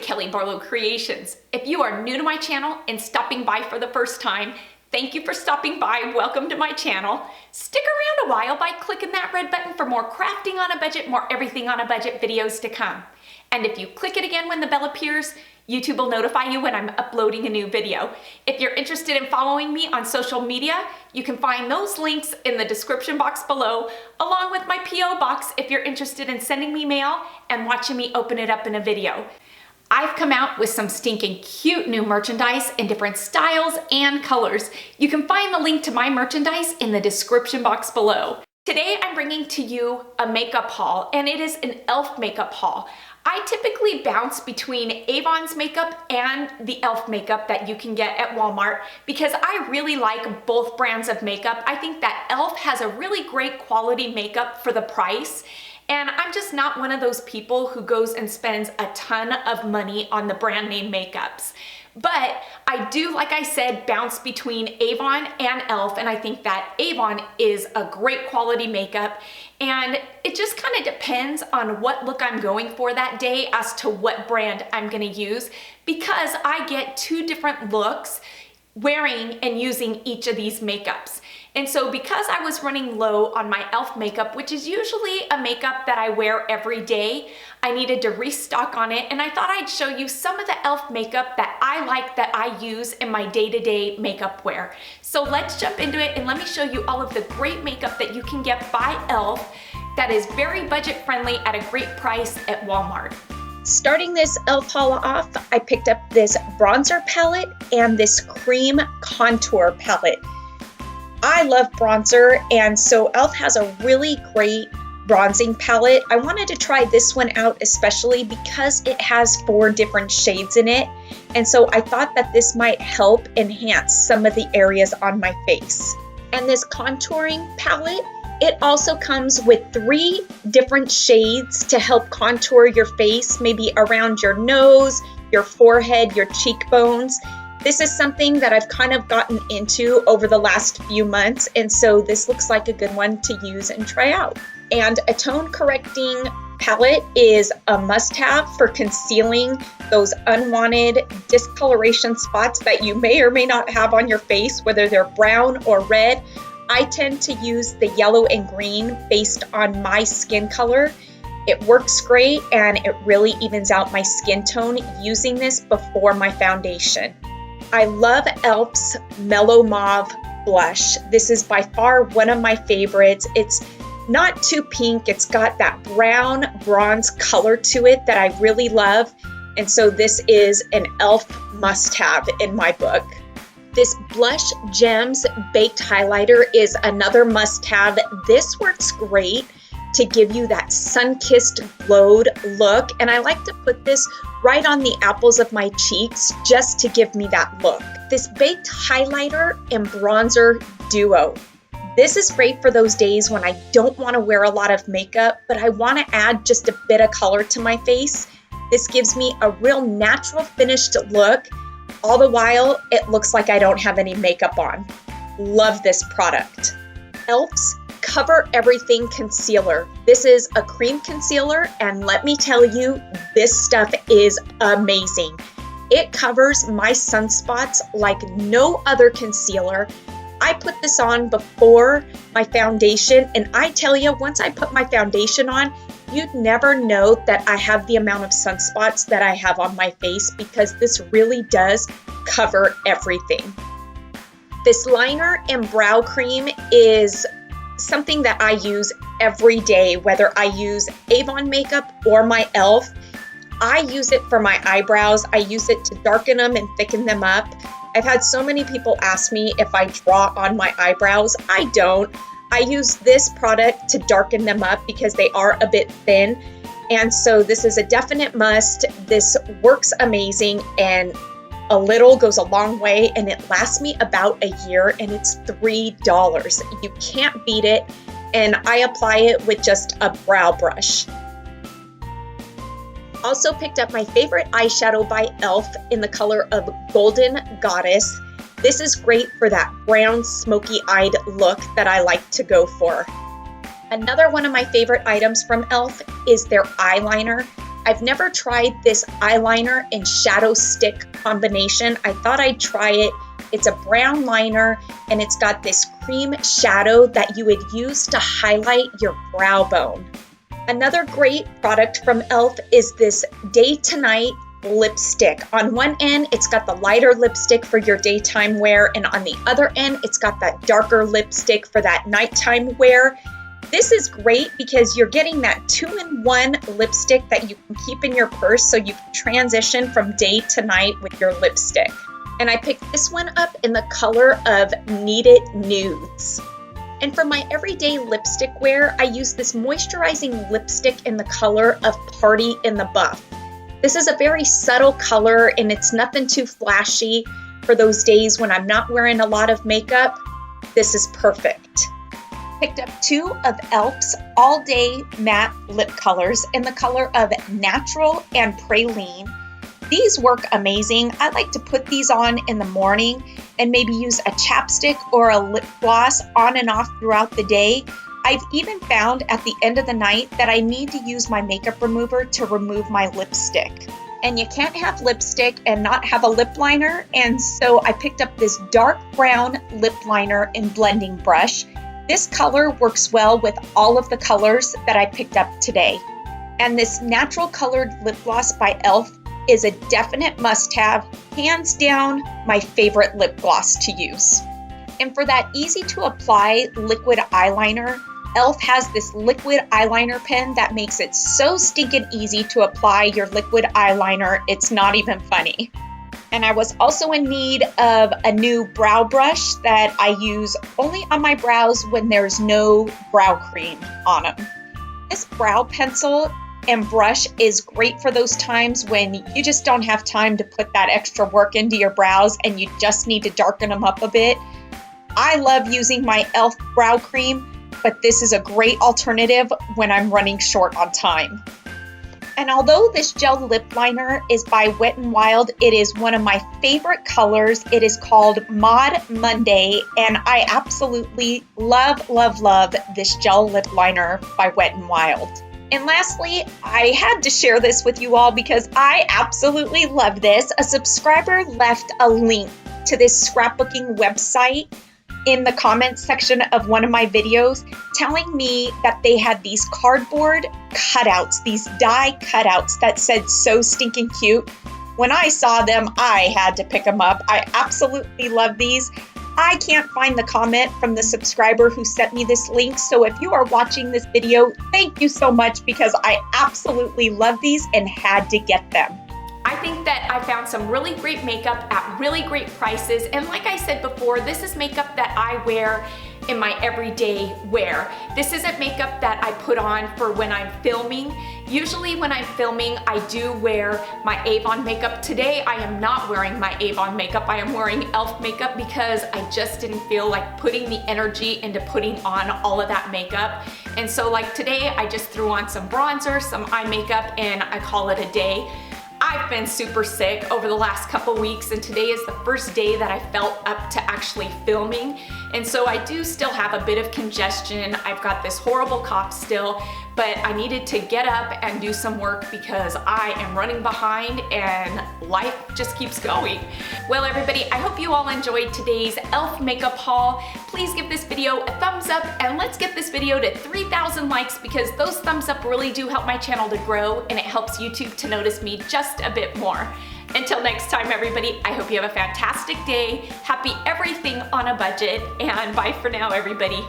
Kelly Barlow Creations. If you are new to my channel and stopping by for the first time, thank you for stopping by. Welcome to my channel. Stick around a while by clicking that red button for more crafting on a budget, more everything on a budget videos to come. And if you click it again when the bell appears, YouTube will notify you when I'm uploading a new video. If you're interested in following me on social media, you can find those links in the description box below, along with my P.O. box if you're interested in sending me mail and watching me open it up in a video. I've come out with some stinking cute new merchandise in different styles and colors. You can find the link to my merchandise in the description box below. Today I'm bringing to you a makeup haul, and it is an e.l.f. makeup haul. I typically bounce between AVON's makeup and the e.l.f. makeup that you can get at Walmart because I really like both brands of makeup. I think that e.l.f. has a really great quality makeup for the price. And I'm just not one of those people who goes and spends a ton of money on the brand name makeups. But I do, like I said, bounce between AVON and e.l.f. and I think that AVON is a great quality makeup, and it just kind of depends on what look I'm going for that day as to what brand I'm gonna use, because I get two different looks wearing and using each of these makeups. And so because I was running low on my e.l.f. makeup, which is usually a makeup that I wear every day, I needed to restock on it, and I thought I'd show you some of the e.l.f. makeup that I like that I use in my day-to-day makeup wear. So let's jump into it and let me show you all of the great makeup that you can get by e.l.f. that is very budget friendly at a great price at Walmart. Starting this e.l.f. haul off, I picked up this bronzer palette and this cream contour palette. I love bronzer, and so e.l.f. has a really great bronzing palette. I wanted to try this one out especially because it has 4 different shades in it, and so I thought that this might help enhance some of the areas on my face. And this contouring palette, it also comes with 3 different shades to help contour your face, maybe around your nose, your forehead, your cheekbones. This is something that I've kind of gotten into over the last few months, and so this looks like a good one to use and try out. And a tone correcting palette is a must-have for concealing those unwanted discoloration spots that you may or may not have on your face, whether they're brown or red. I tend to use the yellow and green based on my skin color. It works great, and it really evens out my skin tone using this before my foundation. I love e.l.f.'s Mellow Mauve blush. This is by far one of my favorites. It's not too pink. It's got that brown bronze color to it that I really love. And so this is an e.l.f. must-have in my book. This Blush Gems Baked Highlighter is another must-have. This works great to give you that sun-kissed, glowed look. And I like to put this right on the apples of my cheeks just to give me that look. This baked highlighter and bronzer duo. This is great for those days when I don't want to wear a lot of makeup, but I want to add just a bit of color to my face. This gives me a real natural finished look. All the while, it looks like I don't have any makeup on. Love this product. e.l.f.'s Cover Everything Concealer. This is a cream concealer, and let me tell you, this stuff is amazing. It covers my sunspots like no other concealer. I put this on before my foundation, and I tell you, once I put my foundation on, you'd never know that I have the amount of sunspots that I have on my face because this really does cover everything. This liner and brow cream is something that I use every day, whether I use AVON makeup or my e.l.f. I use it for my eyebrows. I use it to darken them and thicken them up. I've had so many people ask me if I draw on my eyebrows. I don't. I use this product to darken them up because they are a bit thin. And so this is a definite must. This works amazing, and a little goes a long way, and it lasts me about a year, and it's $3. You can't beat it, and I apply it with just a brow brush. Also picked up my favorite eyeshadow by e.l.f. in the color of Golden Goddess. This is great for that brown smoky-eyed look that I like to go for. Another one of my favorite items from e.l.f. is their eyeliner. I've never tried this eyeliner and shadow stick combination. I thought I'd try it. It's a brown liner and it's got this cream shadow that you would use to highlight your brow bone. Another great product from e.l.f. is this day to night lipstick. On one end, it's got the lighter lipstick for your daytime wear, and on the other end, it's got that darker lipstick for that nighttime wear. This is great because you're getting that 2-in-1 lipstick that you can keep in your purse so you can transition from day to night with your lipstick. And I picked this one up in the color of Kneaded Nudes. And for my everyday lipstick wear, I use this moisturizing lipstick in the color of Party in the Buff. This is a very subtle color and it's nothing too flashy for those days when I'm not wearing a lot of makeup. This is perfect. Picked up 2 of e.l.f.'s All Day Matte Lip Colors in the color of Natural and Praline. These work amazing. I like to put these on in the morning and maybe use a chapstick or a lip gloss on and off throughout the day. I've even found at the end of the night that I need to use my makeup remover to remove my lipstick. And you can't have lipstick and not have a lip liner, and so I picked up this dark brown lip liner in Blending Brush. This color works well with all of the colors that I picked up today. And this natural colored lip gloss by e.l.f. is a definite must-have, hands down my favorite lip gloss to use. And for that easy to apply liquid eyeliner, e.l.f. has this liquid eyeliner pen that makes it so stinking easy to apply your liquid eyeliner, it's not even funny. And I was also in need of a new brow brush that I use only on my brows when there's no brow cream on them. This brow pencil and brush is great for those times when you just don't have time to put that extra work into your brows and you just need to darken them up a bit. I love using my e.l.f. brow cream, but this is a great alternative when I'm running short on time. And although this gel lip liner is by Wet n Wild, it is one of my favorite colors. It is called Mod Monday, and I absolutely love, love, love this gel lip liner by Wet n Wild. And lastly, I had to share this with you all because I absolutely love this. A subscriber left a link to this scrapbooking website in the comments section of one of my videos telling me that they had these cardboard cutouts, these die cutouts that said "so stinking cute." When I saw them, I had to pick them up. I absolutely love these. I can't find the comment from the subscriber who sent me this link, so if you are watching this video, thank you so much because I absolutely love these and had to get them. I think that I found some really great makeup at really great prices, and like I said before, this is makeup that I wear in my everyday wear. This isn't makeup that I put on for when I'm filming. Usually when I'm filming, I do wear my AVON makeup. Today, I am not wearing my AVON makeup. I am wearing e.l.f. makeup because I just didn't feel like putting the energy into putting on all of that makeup. And so like today, I just threw on some bronzer, some eye makeup, and I call it a day. I've been super sick over the last couple weeks, and today is the first day that I felt up to actually filming. And so I do still have a bit of congestion. I've got this horrible cough still, but I needed to get up and do some work because I am running behind and life just keeps going. Well, everybody, I hope you all enjoyed today's e.l.f. makeup haul. Please give this video a thumbs up and let's get this video to 3,000 likes because those thumbs up really do help my channel to grow and it helps YouTube to notice me just a bit more. Until next time, everybody, I hope you have a fantastic day. Happy everything on a budget, and bye for now, everybody.